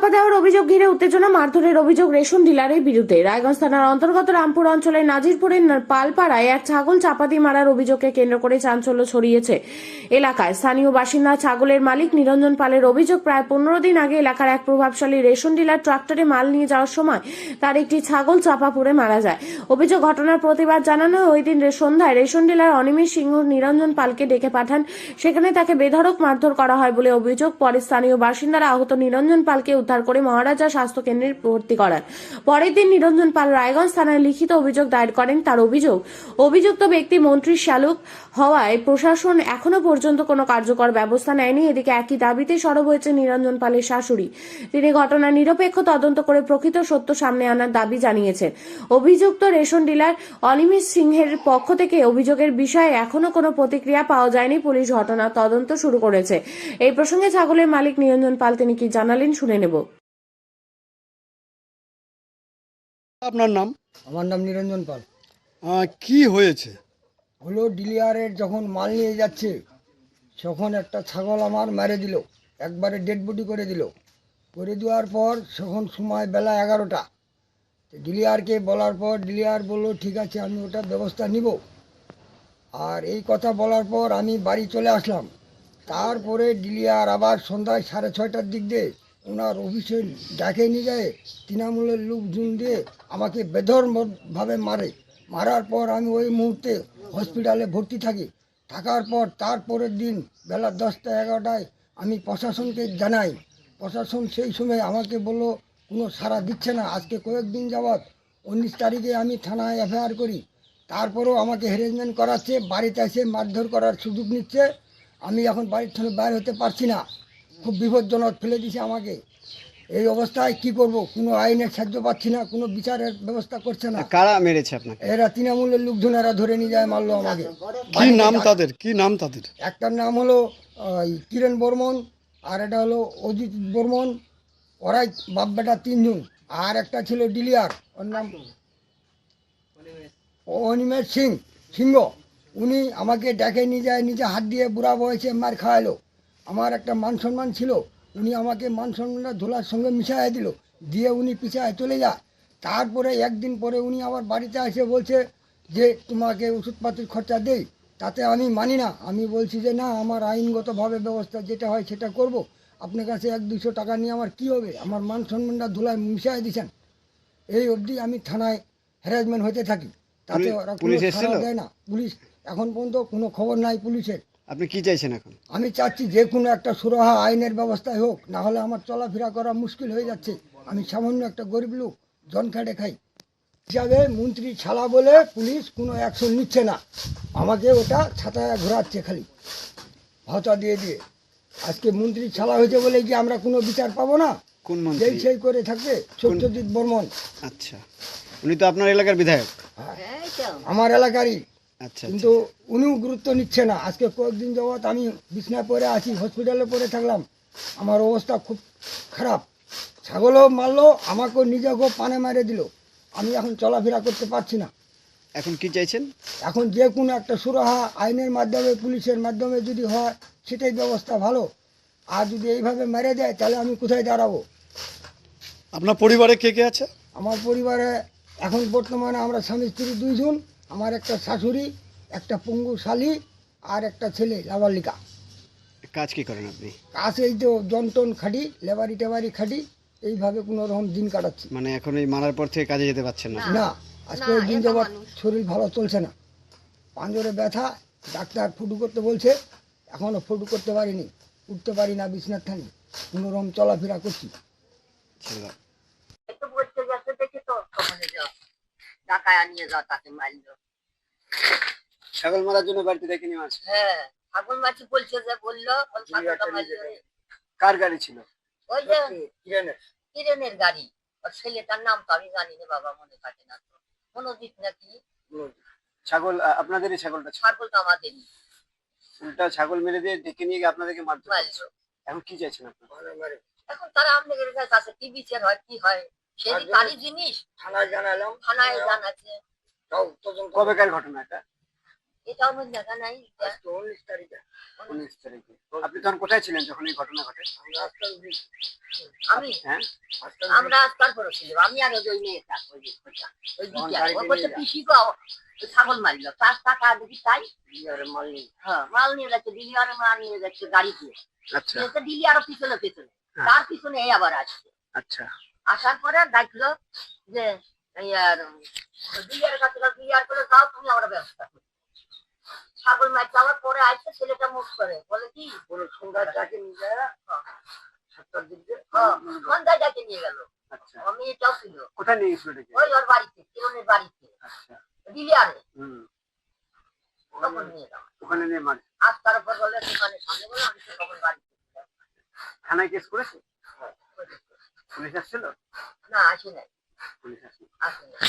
চাপা দেওয়ার অভিযোগ ঘিরে উত্তেজনা, মারধরের অভিযোগ রেশন ডিলারের বিরুদ্ধে। রায়গঞ্জ থানার অন্তর্গত রামপুর অঞ্চলের নাজিরপুরের পালপাড়ায় এক ছাগল চাপা দিয়ে মারার অভিযোগকে কেন্দ্র করে চাঞ্চল্য ছড়িয়েছে এলাকায়। স্থানীয় বাসিন্দা ছাগলের মালিক নিরঞ্জন পালের অভিযোগ, প্রায় 15 দিন আগে এলাকার এক প্রভাবশালী রেশন ডিলার ট্রাক্টরে মাল নিয়ে যাওয়ার সময় তার একটি ছাগল চাপা পড়ে মারা যায়। অভিযোগ, ঘটনার প্রতিবাদ জানানো ওই দিন সন্ধ্যায় রেশন ডিলার অনিমেষ সিংহ নিরঞ্জন পালকে ডেকে পাঠান। সেখানে তাকে বেধড়ক মারধর করা হয় বলে অভিযোগ। পরে স্থানীয় বাসিন্দারা আহত নিরঞ্জন পালকে উদ্ধার করে মহারাজা স্বাস্থ্য কেন্দ্রে ভর্তি করান। পরের দিন নিরঞ্জন পাল রায়গঞ্জ থানায় লিখিত অভিযোগ দায়ের করেন। তার অভিযোগ, অভিযুক্ত ব্যক্তি মন্ত্রীর শালক হওয়ায় প্রশাসন এখনো পর্যন্ত কোনো কার্যকর ব্যবস্থা নেয়নি। এদিকে একই দাবিতে সরব হয়েছে নিরঞ্জন পালের শাশুড়ি। তিনি ঘটনার নিরপেক্ষ তদন্ত করে প্রকৃত সত্য সামনে আনার দাবি জানিয়েছেন। অভিযুক্ত রেশন ডিলার অনিমেষ সিংহের পক্ষ থেকে অভিযোগের বিষয়ে এখনো কোনো প্রতিক্রিয়া পাওয়া যায়নি। পুলিশ ঘটনার তদন্ত শুরু করেছে। এই প্রসঙ্গে ছাগলের মালিক নিরঞ্জন পাল তিনি কি জানালেন শুনে নেব। আপনার নাম? আমার নাম নিরঞ্জন পাল। কি হয়েছে? হলো ডিলিয়ারের যখন মাল নিয়ে যাচ্ছে তখন একটা ছাগল আমার মেরে দিল, একবারে ডেড বডি করে দিল। করে দেওয়ার পর তখন সময় বেলা 11টা। ডিলিয়ারকে বলার পর ডিলিয়ার বললো ঠিক আছে আমি ওটা ব্যবস্থা নিব। আর এই কথা বলার পর আমি বাড়ি চলে আসলাম। তারপরে ডিলিয়ার আবার সন্ধ্যায় 6:30টার দিক দিয়ে ওনার অফিসে ডাকে নিয়ে যায়, তৃণমূলের লোকজন দিয়ে আমাকে বেধড়কভাবে মারার পর আমি ওই মুহূর্তে হসপিটালে ভর্তি থাকি। থাকার পর তারপরের দিন বেলা 10টা 11টায় আমি প্রশাসনকে জানাই। প্রশাসন সেই সময় আমাকে বললো কোনো সাড়া দিচ্ছে না। আজকে কয়েকদিন যাবৎ 19 তারিখে আমি থানায় এফআইআর করি, তারপরেও আমাকে হ্যারাসমেন্ট করাচ্ছে, বাড়িতে এসে মারধর করার সুযোগ নিচ্ছে। আমি এখন বাড়ির থেকে বাইরে হতে পারছি না, খুব বিপজ্জনক ফেলে দিছে আমাকে। এই অবস্থায় কি করব? কোনো আইনের সাহায্য পাচ্ছি না, কোনো বিচারের ব্যবস্থা করছে না। কারা মেরেছে আপনাকে? এরা তৃণমূলের লোকজন, এরা ধরে নিয়ে যায়, মারলো আমাকে। কি নাম তাদের? কি নাম তাদের? একটার নাম হলো কিরণ বর্মন, আর এটা হলো অজিত বর্মন। ওরাই বাপ বেটা 3 জন। আর একটা ছিল ডিলিয়ার, ওর নাম অনিমেষ সিংহ। উনি আমাকে ডেকে নিয়ে যায়, নিজে হাত দিয়ে বুড়া বয়সে মার খাওয়ালো। আমার একটা মান সম্মান ছিল, উনি আমাকে মান সম্মানটা ধুলার সঙ্গে মিশাই দিল, দিয়ে উনি পিছায় চলে যায়। তারপরে একদিন পরে উনি আবার বাড়িতে এসে বলছে যে তোমাকে ওষুধপাতির খরচা দেই। তাতে আমি মানি না, আমি বলছি যে না, আমার আইনগতভাবে ব্যবস্থা যেটা হয় সেটা করব। আপনার কাছে 100-200 টাকা নিয়ে আমার কি হবে? আমার মান সম্মানটা ধুলায় মিশাই দিয়েছেন। এই অবধি আমি থানায় হ্যারাসমেন্ট হতে থাকি, তাতে ওরা কোনো সাড়া দেয় না। পুলিশ এখন পর্যন্ত কোনো খবর নাই পুলিশের। আপনি কি চাইছেন এখন? আমি চাচ্ছি যে কোনো একটা সুরাহা আইনের ব্যবস্থায় হোক, না হলে আমার চলাফেরা করা মুশকিল হয়ে যাচ্ছে। আমি সামান্য একটা গরিব লোক, জন খেটে খাই। হিসাবে মন্ত্রী ছাড়া বলে পুলিশ কোনো অ্যাকশন নিচ্ছে না, আমাকে ওটা ছাতায় ঘোরাচ্ছে খালি ভাতা দিয়ে দিয়ে। আজকে মন্ত্রী ছাড়া হয়েছে বলে কি আমরা কোনো বিচার পাবো না? কোন মন্ত্রী? সেই করে থাকবে সত্যজিৎ বর্মন। আচ্ছা, উনি তো আপনার এলাকার বিধায়ক। আমার এলাকারই, আচ্ছা, কিন্তু উনিও গুরুত্ব নিচ্ছে না। আজকে কয়েকদিন যাবৎ আমি বিছনায় পড়ে আছি, হসপিটালে পড়ে থাকলাম, আমার অবস্থা খুব খারাপ। ছাগলও মারলো, আমাকেও নিজেকেও পানে মারে দিল। আমি এখন চলাফেরা করতে পারছি না। এখন কি চাইছেন? এখন যে কোনো একটা সুরাহা আইনের মাধ্যমে, পুলিশের মাধ্যমে যদি হয় সেটাই ব্যবস্থা ভালো। আর যদি এইভাবে মেরে দেয় তাহলে আমি কোথায় দাঁড়াবো? আপনার পরিবারে কে কে আছে? আমার পরিবারে এখন বর্তমানে আমরা স্বামী স্ত্রী 2 জন। আমার একটা শাশুড়ি, একটা পঙ্গু শালি, আর একটা ছেলে লাবালিকা। কাজ কি করেন আপনি? কাজ এই তো জনটন খাটি, লেবারি টেবারি খাটি, এইভাবে কোনো রকম দিন কাটাচ্ছি। মানে এখন এই মারার পর থেকে কাজে যেতে পারছেন না? না, আজকে দিন যাবৎ শরীর ভালো চলছে না, পাঁজরে ব্যথা। ডাক্তার ফুটু করতে বলছে, এখনও ফুটু করতে পারিনি, উঠতে পারি না বিছনার থানি, কোনো রকম চলাফেরা করছি। ছেড়ে দাও। ছাগল মারার জন্য বাড়িতে ডেকে নিয়ে আসে? হ্যাঁ, আগুন মাছি বলছে যে বললো কার গাড়ি ছিল? ওই যে কিরণের গাড়ি। ওর ছেলেটার নাম তো আমি জানি না বাবা, মনে থাকে না তো। মনোজিৎ নাকি। ছাগল আপনাদেরই? ছাগলটা ছাগল তো আমাদেরই। উল্টা ছাগল মেরে দিয়ে ডেকে নিয়ে গিয়ে আপনাদেরকে মারধর করছে। এখন কি চাইছেন আপনারা? এখন তারা আপনাদের কাছে কি বিচার হয়, কি হয় সেই তারই জিনিস। থানায় জানালাম, থানায় জানাচ্ছে। কবেকার ঘটনা এটা? এটাও আমার জায়গা নাই। আজকে 19 তারিখে 19 তারিখে আপনি তখন কোথায় ছিলেন যখন এই ঘটনা ঘটে? আমরা আজকাল আমি হ্যাঁ, আমরা আজকাল করেছিলাম, আমি আর ওই মেয়েটা ওই যে ওই তখন দিকে গাড়িতে ও বলছে নিয়ে যান। পিসি গো ওই ছাগল মারল 4 টাকা দেখি তাই। ডিলিয়ারে মাল নিয়ে হ্যাঁ মাল নিয়ে যাচ্ছে, দিলিয়ারে মাল নিয়ে যাচ্ছে গাড়িতে। আচ্ছা দিলি আরো পিছনে পিছনে, হ্যাঁ। তার পিছনে এই আবার আসছে। আচ্ছা আসার পরে দেখলো যে ইয়ার দিলিয়ারের কাছে দিলিয়ার করে যাও তুমি, আমরা ব্যবস্থা করি। ছাগল মার যাওয়ার পরে আসছে ছেলেটা মুখ করে বলে কি পুরো সন্ধ্যার ডাকে নিয়ে যায় 7টার দিকে সন্ধ্যায় ডাকে নিয়ে গেল। আচ্ছা আমি এটাও ছিল কোথায় নিয়ে গেছিল এটাকে? ওই ওর বাড়িতে, কিরণের বাড়িতে আচ্ছা দিলিয়ারে, হুম, তখন নিয়ে যাও। ওখানে নিয়ে মার আজ তার উপর বলে দোকানের সামনে বলে আমি তো তখন বাড়িতে ছিলাম। থানায় কেস করেছে? পুলিশ আসছিল? না আসি নাই, পুলিশ আসছিল। আসি নাই।